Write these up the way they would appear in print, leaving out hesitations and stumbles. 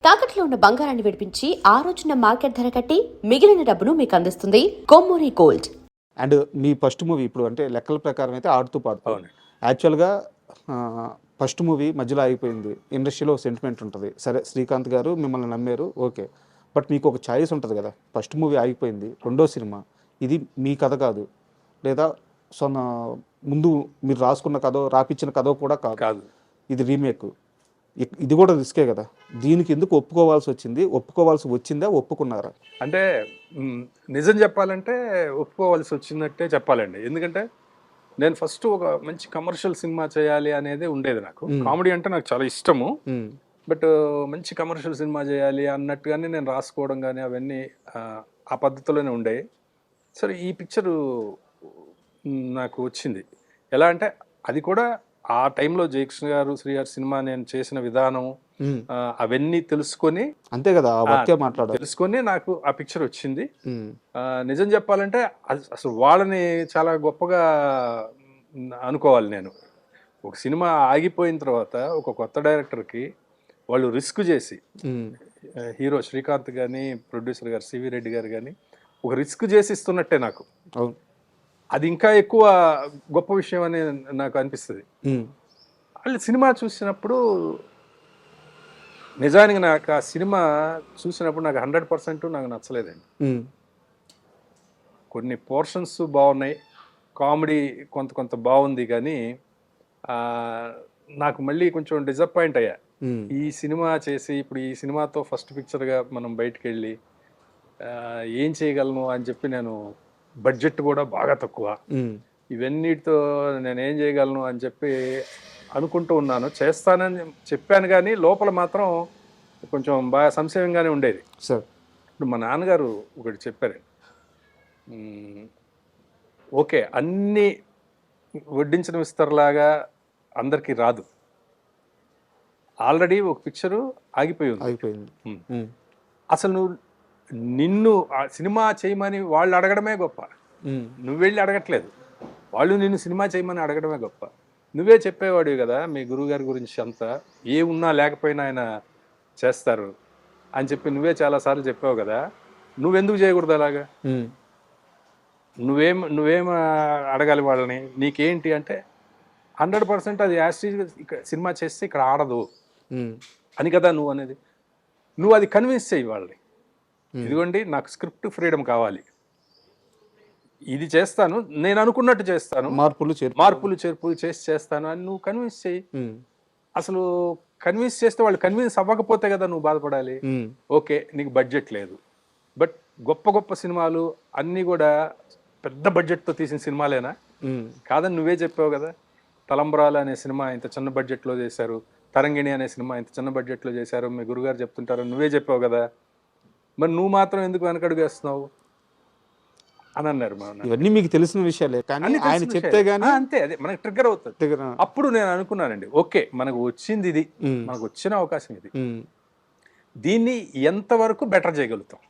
తాకట్లో ఉన్న బంగారాన్ని విడిపించి ఆ రోజున మార్కెట్ ధర కట్టి మిగిలిన డబ్బును మీకు అందిస్తుంది Kommuri gold. And me first movie ఇప్పుడు అంటే లెక్కల ప్రకారం అయితే ఆడుతూ పాడుతూ అవును. యాక్చువల్గా ఫస్ట్ మూవీ మధ్యలో ఆగిపోయింది. ఇండస్ట్రీలో సెంటిమెంట్ ఉంటుంది. సరే శ్రీకాంత్ గారు మిమ్మల్ని నమ్మారు, ఓకే. బట్ మీకు ఒక ఛాయిస్ ఉంటుంది కదా, ఫస్ట్ మూవీ ఆగిపోయింది, రెండో సినిమా ఇది మీ కథ కాదు, లేదా ముందు మీరు రాసుకున్న కథ రాపిచ్చిన కథ కూడా కాదు, ఇది రీమేక్, ఇది కూడా రిస్కే కదా. దీనికి ఎందుకు ఒప్పుకోవాల్సి వచ్చింది? ఒప్పుకోవాల్సి వచ్చిందా, ఒప్పుకున్నారా? అంటే నిజం చెప్పాలంటే ఒప్పుకోవాల్సి వచ్చినట్టే చెప్పాలండి. ఎందుకంటే నేను ఫస్ట్ ఒక మంచి కమర్షియల్ సినిమా చేయాలి అనేది ఉండేది నాకు. కామెడీ అంటే నాకు చాలా ఇష్టము, బట్ మంచి కమర్షియల్ సినిమా చేయాలి అన్నట్టుగానే నేను రాసుకోవడం కానీ అవన్నీ ఆ పద్ధతిలోనే ఉండేవి. సరే ఈ పిక్చరు నాకు వచ్చింది. ఎలా అంటే అది కూడా ఆ టైంలో జయకృష్ణ గారు, శ్రీగారు సినిమా నేను చేసిన విధానం అవన్నీ తెలుసుకొని, అంతే కదా, తెలుసుకొని నాకు ఆ పిక్చర్ వచ్చింది. నిజం చెప్పాలంటే అసలు వాళ్ళని చాలా గొప్పగా అనుకోవాలి. నేను ఒక సినిమా ఆగిపోయిన తర్వాత ఒక కొత్త డైరెక్టర్కి వాళ్ళు రిస్క్ చేసి, హీరో శ్రీకాంత్ కానీ ప్రొడ్యూసర్ గారు సివి రెడ్డి గారు కానీ ఒక రిస్క్ చేసి ఇస్తున్నట్టే నాకు. అది ఇంకా ఎక్కువ గొప్ప విషయం అని నాకు అనిపిస్తుంది. వాళ్ళు సినిమా చూసినప్పుడు నిజానికి నాకు ఆ సినిమా చూసినప్పుడు నాకు 100% నాకు నచ్చలేదండి. కొన్ని పోర్షన్స్ బాగున్నాయి, కామెడీ కొంత బాగుంది, కానీ నాకు మళ్ళీ కొంచెం డిసప్పాయింట్ అయ్యా. ఈ సినిమా చేసి ఇప్పుడు ఈ సినిమాతో ఫస్ట్ పిక్చర్గా మనం బయటకు వెళ్ళి ఏం చేయగలను అని చెప్పి, నేను బడ్జెట్ కూడా బాగా తక్కువ, ఇవన్నిటితో నేను ఏం చేయగలను అని చెప్పి అనుకుంటూ ఉన్నాను. చేస్తానని చెప్పాను, కానీ లోపల మాత్రం కొంచెం బాగా సంశయంగానే ఉండేది. ఇప్పుడు మా నాన్నగారు ఒకటి చెప్పారు, ఓకే అన్నీ వడ్డించిన విస్తరలాగా అందరికీ రాదు, ఆల్రెడీ ఒక పిక్చరు ఆగిపోయింది. అసలు నిన్ను సినిమా చేయమని వాళ్ళు అడగడమే గొప్ప, నువ్వు వెళ్ళి అడగట్లేదు, వాళ్ళు నిన్ను సినిమా చేయమని అడగడమే గొప్ప. నువ్వే చెప్పేవాడివి కదా మీ గురువుగారి గురించి, అంతా ఏ ఉన్నా లేకపోయినా ఆయన చేస్తారు అని చెప్పి నువ్వే చాలాసార్లు చెప్పావు కదా, నువ్వెందుకు చేయకూడదు అలాగా? నువ్వేం అడగాలి వాళ్ళని? నీకేంటి అంటే 100% అది యాస్టీజ్ సినిమా చేస్తే ఇక్కడ ఆడదు అని కదా నువ్వు అనేది. నువ్వు అది కన్విన్స్ చేయి వాళ్ళని, ఇదిగోండి నాకు స్క్రిప్ట్ ఫ్రీడమ్ కావాలి, ఇది చేస్తాను, నేను అనుకున్నట్టు చేస్తాను, మార్పులు చేర్పులు చేస్తాను అని నువ్వు కన్విన్స్ చేయి. అసలు కన్విన్స్ చేస్తే వాళ్ళు కన్విన్స్ అవ్వకపోతే కదా నువ్వు బాధపడాలి. ఓకే నీకు బడ్జెట్ లేదు, బట్ గొప్ప సినిమాలు అన్నీ కూడా పెద్ద బడ్జెట్తో తీసిన సినిమాలేనా? కాదని నువ్వే చెప్పావు కదా. తలంబ్రాలు అనే సినిమా ఇంత చిన్న బడ్జెట్లో చేశారు, తరంగిణి అనే సినిమా ఇంత చిన్న బడ్జెట్లో చేశారు, మీ గురుగారు చెప్తుంటారు, నువ్వే చెప్పావు కదా, మరి నువ్వు మాత్రం ఎందుకు వెనకడుగు వేస్తున్నావు అని అన్నారు. ఇవన్నీ మీకు తెలిసిన విషయాలే, కానీ ఆయన చెప్తే గానీ అంతే, అదే మనకి ట్రిగ్గర్ అవుతుంది. అప్పుడు నేను అనుకున్నానండి, ఓకే మనకు వచ్చింది ఇది, మనకు వచ్చిన అవకాశం ఇది, దీన్ని ఎంతవరకు బెటర్ చేయగలుగుతాం,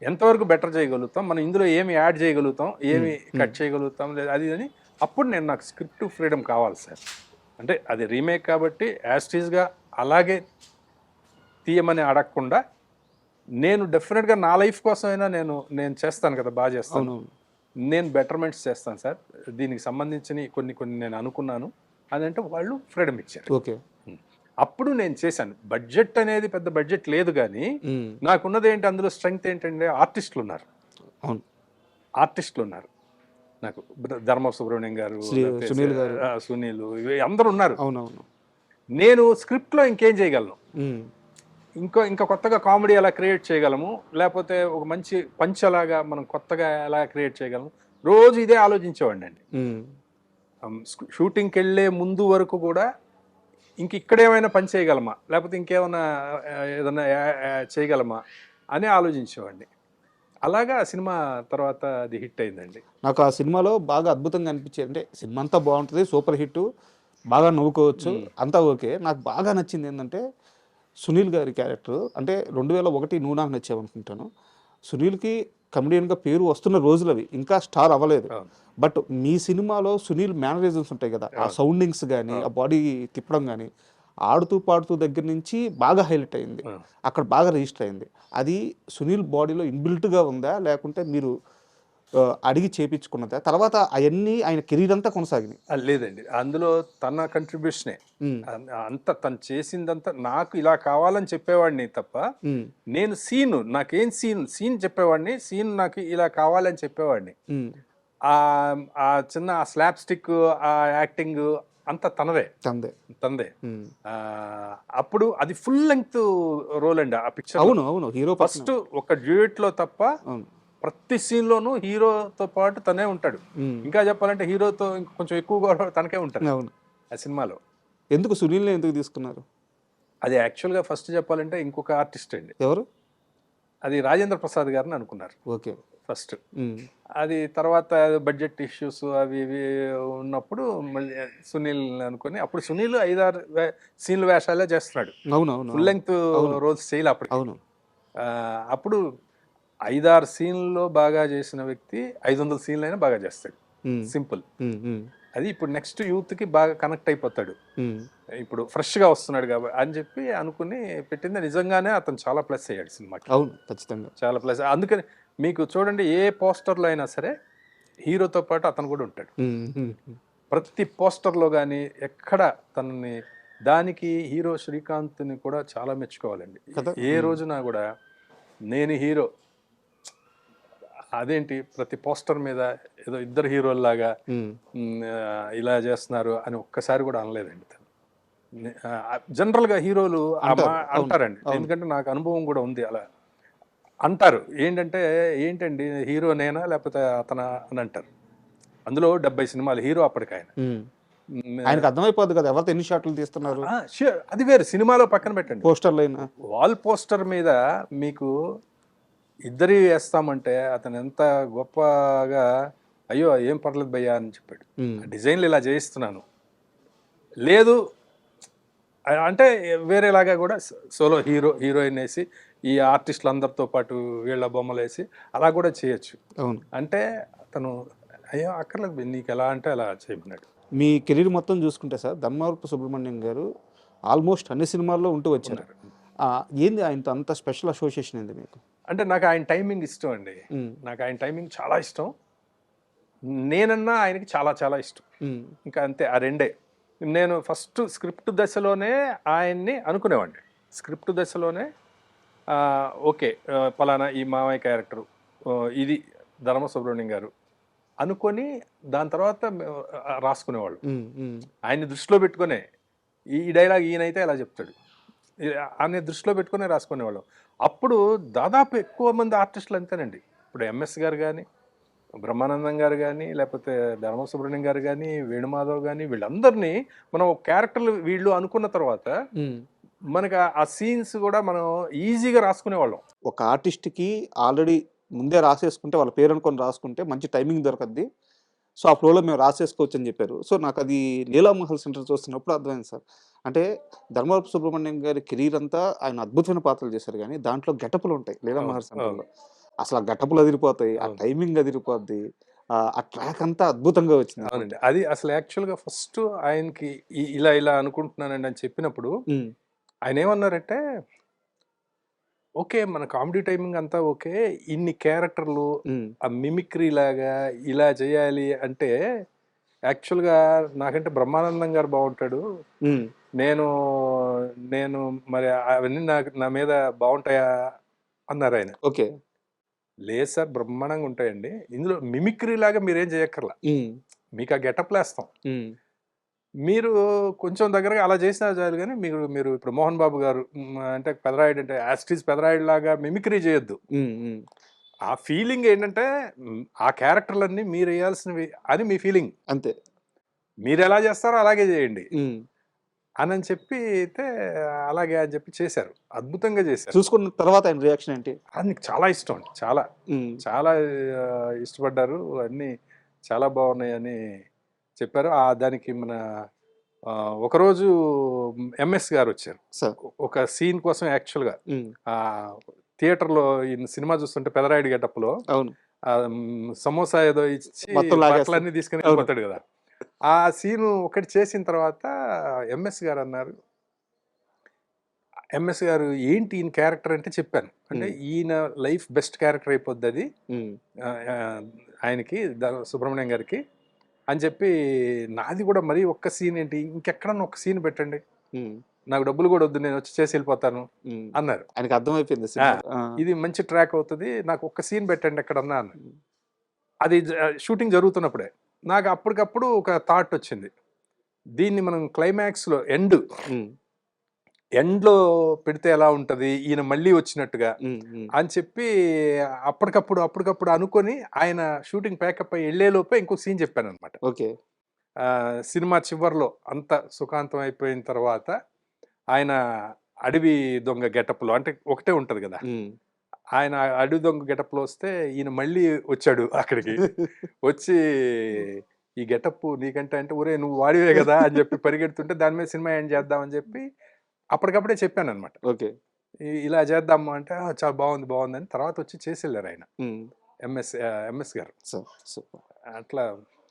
ఎంతవరకు బెటర్ చేయగలుగుతాం, మనం ఇందులో ఏమి యాడ్ చేయగలుగుతాం, ఏమి కట్ చేయగలుగుతాం, లేదా అది అని. అప్పుడు నాకు స్క్రిప్ట్ ఫ్రీడమ్ కావాలి సార్. అంటే అది రీమేక్ కాబట్టి యాస్టీజ్గా అలాగే తీయమని అడగకుండా, నేను డెఫినెట్గా నా లైఫ్ కోసమైనా నేను చేస్తాను కదా, బాగా చేస్తాను, నేను బెటర్మెంట్స్ చేస్తాను సార్, దీనికి సంబంధించిన కొన్ని నేను అనుకున్నాను అని అంటే వాళ్ళు ఫ్రీడమ్ ఇచ్చారు. ఓకే, అప్పుడు నేను చేశాను. బడ్జెట్ అనేది పెద్ద బడ్జెట్ లేదు, కానీ నాకున్నది ఏంటి, అందులో స్ట్రెంగ్త్ ఏంటంటే ఆర్టిస్టులు ఉన్నారు నాకు. ధర్మ సుబ్రహ్మణ్యం గారు, సునీల్, ఇవి అందరూ ఉన్నారు. నేను స్క్రిప్ట్లో ఇంకేం చేయగలను, ఇంకా కొత్తగా కామెడీ ఎలా క్రియేట్ చేయగలము, లేకపోతే ఒక మంచి పంచ్ అలాగా మనం కొత్తగా ఎలా క్రియేట్ చేయగలము, రోజు ఇదే ఆలోచించేవాడిని అండి. షూటింగ్కి వెళ్ళే ముందు వరకు కూడా ఇక్కడేమైనా పని చేయగలమా, లేకపోతే ఇంకేమైనా ఏదైనా చేయగలమా అని ఆలోచించేవాడిని. అలాగా సినిమా తర్వాత అది హిట్ అయిందండి. నాకు ఆ సినిమాలో బాగా అద్భుతంగా అనిపించేది అంటే, సినిమా అంతా బాగుంటుంది, సూపర్ హిట్, బాగా నవ్వుకోవచ్చు, అంతా ఓకే. నాకు బాగా నచ్చింది ఏంటంటే సునీల్ గారి క్యారెక్టర్. అంటే 2001 నువ్వు నాకు నచ్చావనుకుంటాను. సునీల్కి కమెడియన్గా పేరు వస్తున్న రోజులు అవి, ఇంకా స్టార్ అవ్వలేదు. బట్ మీ సినిమాలో సునీల్ మేనరిజమ్స్ ఉంటాయి కదా, ఆ సౌండింగ్స్ కానీ, ఆ బాడీ తిప్పడం కానీ, ఆడుతూ పాడుతూ దగ్గర నుంచి బాగా హైలైట్ అయింది, అక్కడ బాగా రిజిస్టర్ అయింది. అది సునీల్ బాడీలో ఇన్బిల్ట్గా ఉందా లేకుంటే మీరు అడిగి చేపించుకున్నదా? తర్వాత అవన్నీ ఆయన కెరీర్ అంతా కొనసాగినాయి. లేదండి, అందులో తన కంట్రిబ్యూషనే. ఉమ్, అంత తను చేసిందంతా నాకు ఇలా కావాలని చెప్పేవాడిని తప్ప, ఉమ్, నేను నాకేం సీన్ చెప్పేవాడిని, సీన్ నాకు ఇలా కావాలని చెప్పేవాడిని. ఉమ్, ఆ ఆ చిన్న ఆ స్లాప్ స్టిక్, ఆ యాక్టింగ్ అంతా తందే. తందే. ఉమ్. ఆ, అప్పుడు అది ఫుల్ లెంగ్త్ రోల్ అండి ఆ పిక్చర్. అవును అవును, హీరో ఫస్ట్ ఒక డ్యూయట్ లో తప్ప అవును. ప్రతి సీన్ లోనూ హీరోతో పాటు తనే ఉంటాడు. ఉమ్, ఇంకా చెప్పాలంటే హీరోతో కొంచెం ఎక్కువగా తనకే ఉంటారు అవును. ఆ సినిమాలో. ఎందుకు సునీల్ని ఎందుకు తీసుకున్నారు? అది యాక్చువల్గా ఫస్ట్ చెప్పాలంటే ఇంకొక ఆర్టిస్ట్ అండి, ఎవరు? అది రాజేంద్ర ప్రసాద్ గారిని అనుకున్నారు ఓకే. ఫస్ట్. ఉమ్, అది తర్వాత బడ్జెట్ ఇష్యూస్ అవి ఇవి ఉన్నప్పుడు మళ్ళీ సునీల్ అనుకుని, అప్పుడు సునీల్ 5-6 సీన్ల వేషాలే చేస్తున్నాడు, అవును అవును ఫుల్ లెంగ్త్ అవును రోల్స్ చేయలే అప్పటికి. అవును. అప్పుడు 5-6 సీన్లలో బాగా చేసిన వ్యక్తి 500 సీన్లు అయినా బాగా చేస్తాడు, ఉమ్, సింపుల్. ఉమ్, ఉమ్, అది ఇప్పుడు నెక్స్ట్ యూత్కి బాగా కనెక్ట్ అయిపోతాడు, ఉమ్. ఇప్పుడు ఫ్రెష్గా వస్తున్నాడు కాబట్టి అని చెప్పి అనుకుని పెట్టింది. నిజంగానే అతను చాలా ప్లస్ అయ్యాడు సినిమాకి, అవును ఖచ్చితంగా. చాలా ప్లస్. అందుకని మీకు చూడండి, ఏ పోస్టర్లో అయినా సరే హీరోతో పాటు అతను కూడా ఉంటాడు. ఉమ్, ఉమ్, ఉమ్. ప్రతి పోస్టర్లో కానీ ఎక్కడ తనని, దానికి హీరో శ్రీకాంత్ని కూడా చాలా మెచ్చుకోవాలండి. కదా. ఏ రోజున కూడా నేను హీరో, అదేంటి ప్రతి పోస్టర్ మీద ఏదో ఇద్దరు హీరోల్లాగా ఉమ్, ఇలా చేస్తున్నారు అని ఒక్కసారి కూడా అనలేదండి తను. జనరల్గా హీరోలు అంటారు. అవును అంటారండి, అవును. ఎందుకంటే నాకు అనుభవం కూడా ఉంది, అలా అంటారు. ఏంటండి హీరో నేనా లేకపోతే అతనా అని అంటారు. అందులో 70 సినిమాలు హీరో అప్పటికి ఆయన. ఉమ్. మ్, ఆయనకు అర్థమైపోద్ది కదా ఎవరితో ఎన్ని షాట్లు తీస్తున్నారు, sure, అది వేరు, సినిమాలో పక్కన పెట్టండి. పోస్టర్లు అయినా. వాల్ పోస్టర్ మీద మీకు ఇద్దరి వేస్తామంటే అతను ఎంత గొప్పగా, అయ్యో ఏం పర్లేదు భయ్యా అని చెప్పాడు, ఉమ్, డిజైన్లు ఇలా చేయిస్తున్నాను. లేదు అంటే వేరేలాగా కూడా సోలో హీరోయిన్ వేసి ఈ ఆర్టిస్టులు అందరితో పాటు వీళ్ళ బొమ్మలు వేసి అలా కూడా చేయొచ్చు. అవును. అంటే అతను అయ్యో అక్కర్లేదు నీకు ఎలా అంటే అలా చేయమన్నాడు. మీ కెరీర్ మొత్తం చూసుకుంటే సార్, ధర్మవరపు సుబ్రహ్మణ్యం గారు ఆల్మోస్ట్ అన్ని సినిమాల్లో ఉంటూ వచ్చారు. ఉన్నారు. ఏంది ఆయనతో అంత స్పెషల్ అసోసియేషన్ ఏంది మీకు? అంటే నాకు ఆయన టైమింగ్ ఇష్టం అండి, ఉమ్, నాకు ఆయన టైమింగ్ చాలా ఇష్టం. నేనన్నా ఆయనకి చాలా చాలా ఇష్టం, ఉమ్, ఇంకా అంతే. ఆ రెండే. నేను ఫస్ట్ స్క్రిప్ట్ దశలోనే ఆయన్ని అనుకునేవాడిని, స్క్రిప్ట్ దశలోనే ఓకే పలానా ఈ మామయ్య క్యారెక్టరు, ఇది ధర్మ సుబ్రహ్మణ్యం గారు అనుకొని దాని తర్వాత రాసుకునేవాళ్ళు. ఉమ్, ఉమ్, ఆయన్ని దృష్టిలో పెట్టుకునే ఈ డైలాగ్ ఈయనైతే ఎలా చెప్తాడు అనే దృష్టిలో పెట్టుకునే రాసుకునేవాళ్ళం. అప్పుడు దాదాపు ఎక్కువ మంది ఆర్టిస్టులు అంతేనండి. ఇప్పుడు ఎంఎస్ గారు కానీ, బ్రహ్మానందం గారు కానీ, లేకపోతే ధర్మ సుబ్రహ్మణ్యం గారు కానీ, వేణుమాధవ్ కానీ, వీళ్ళందరినీ మనం క్యారెక్టర్లు వీళ్ళు అనుకున్న తర్వాత ఉమ్. మనకి ఆ సీన్స్ కూడా మనం ఈజీగా రాసుకునేవాళ్ళం. ఒక ఆర్టిస్ట్కి ఆల్రెడీ ముందే రాసేసుకుంటే, వాళ్ళ పేరు అనుకొని రాసుకుంటే మంచి టైమింగ్ దొరకద్ది. సో ఆ ఫ్లోలో మేము రాసేసుకోవచ్చు అని చెప్పారు. సో నాకు అది లీలామహల్ సెంటర్ చూస్తున్నప్పుడు అర్థమైంది సార్. అంటే ధర్మవరపు సుబ్రహ్మణ్యం గారి కెరీర్ అంతా ఆయన అద్భుతమైన పాత్రలు చేశారు, కానీ దాంట్లో గెటపులు ఉంటాయి లీలామహల్ సెంటర్లో. అసలు ఆ గెటపులు అదిరిపోతాయి, ఆ టైమింగ్ అదిరిపోద్ది, ఆ ట్రాక్ అంతా అద్భుతంగా వచ్చింది. అవునండి, అది అసలు యాక్చువల్గా ఫస్ట్ ఆయనకి ఇలా ఇలా అనుకుంటున్నానండి అని చెప్పినప్పుడు ఉమ్, ఆయన ఏమన్నారంటే, ఓకే మన కామెడీ టైమింగ్ అంతా ఓకే, ఇన్ని క్యారెక్టర్లు ఉమ్, ఆ మిమిక్రీ లాగా ఇలా చేయాలి అంటే యాక్చువల్గా నాకంటే బ్రహ్మానందం గారు బాగుంటాడు, ఉమ్, నేను నేను మరి అవన్నీ నా మీద బాగుంటాయా అన్నారు ఆయన. ఓకే. లేదు సార్ బ్రహ్మాండంగా ఉంటాయండి, ఇందులో మిమిక్రీ లాగా మీరేం చేయక్కర్లా, ఉమ్, మీకు ఆ గెటప్లు వేస్తాం, ఉమ్, మీరు కొంచెం దగ్గరగా అలా చేసినా చాలు. కానీ మీరు ఇప్పుడు మోహన్ బాబు గారు అంటే పెదరాయుడు అంటే యాస్టీస్ పెదరాయుడు లాగా మిమిక్రీ చేయొద్దు. ఉమ్, ఉమ్, ఆ ఫీలింగ్ ఏంటంటే ఆ క్యారెక్టర్లన్నీ మీరు వేయాల్సినవి అని మీ ఫీలింగ్, అంతే. మీరు ఎలా చేస్తారో అలాగే చేయండి ఉమ్. అని చెప్పి అయితే అలాగే అని చెప్పి చేశారు, అద్భుతంగా చేశారు. చూసుకున్న తర్వాత ఆయన రియాక్షన్ ఏంటి? అది నీకు చాలా ఇష్టం అండి, చాలా ఉమ్, చాలా ఇష్టపడ్డారు, అన్నీ చాలా బాగున్నాయని చెప్పారు. దానికి మన ఒకరోజు ఎంఎస్ గారు వచ్చారు సార్. ఒక సీన్ కోసం యాక్చువల్గా. ఉమ్, థియేటర్లో ఈ సినిమా చూస్తుంటే పెదరాయుడు గెటప్లో అవును. సమోసా ఏదో ఇచ్చి మొత్తం లాగేస్తాడు. బట్టలన్నీ తీసుకుని వెళ్ళిపోతాడు కదా. ఆ సీను ఒకటి చేసిన తర్వాత ఎంఎస్ గారు అన్నారు, ఎంఎస్ గారు ఏంటి ఈయన క్యారెక్టర్ అంటే చెప్పాను. అంటే ఈయన లైఫ్ బెస్ట్ క్యారెక్టర్ అయిపోద్ది అది ఆ, ఆ, ఆయనకి సుబ్రహ్మణ్యం గారికి అని చెప్పి, నాది కూడా మరీ ఒక్క సీన్ ఏంటి, ఇంకెక్కడన్నా ఒక సీన్ పెట్టండి, నాకు డబ్బులు కూడా వద్దు, నేను వచ్చి చేసి వెళ్ళిపోతాను అన్నారు. ఆయనకి అర్థమైపోయింది ఆ, సినిమా. ఇది మంచి ట్రాక్ అవుతుంది, నాకు ఒక్క సీన్ పెట్టండి ఎక్కడన్నా అన్నారు. అది షూటింగ్ జరుగుతున్నప్పుడే నాకు అప్పటికప్పుడు ఒక థాట్ వచ్చింది, దీన్ని మనం క్లైమాక్స్లో ఎండ్లో పెడితే ఎలా ఉంటుంది, ఈయన మళ్ళీ వచ్చినట్టుగా అని చెప్పి అప్పటికప్పుడు అనుకొని ఆయన షూటింగ్ ప్యాకప్ అయ్యి వెళ్ళేలోపే ఇంకో సీన్ చెప్పాను అనమాట. ఓకే. సినిమా చివర్లో అంత సుఖాంతం అయిపోయిన తర్వాత ఆయన అడవి దొంగ గెటప్లో, అంటే ఒకటే ఉంటది కదా, ఆయన అడవి దొంగ గెటప్లో వస్తే ఈయన మళ్ళీ వచ్చాడు అక్కడికి. వచ్చి ఈ గెటప్ నీకంటే అంటే, ఒరే నువ్వు వాడివే కదా అని చెప్పి పరిగెడుతుంటే దాని మీద సినిమా ఏం చేద్దామని చెప్పి అప్పటికప్పుడే చెప్పాను అనమాట. ఓకే. ఇలా చేద్దాము అంటే చాలా బాగుంది అని తర్వాత వచ్చి చేసి వెళ్ళారు ఆయన ఎంఎస్ గారు. సూపర్. అట్లా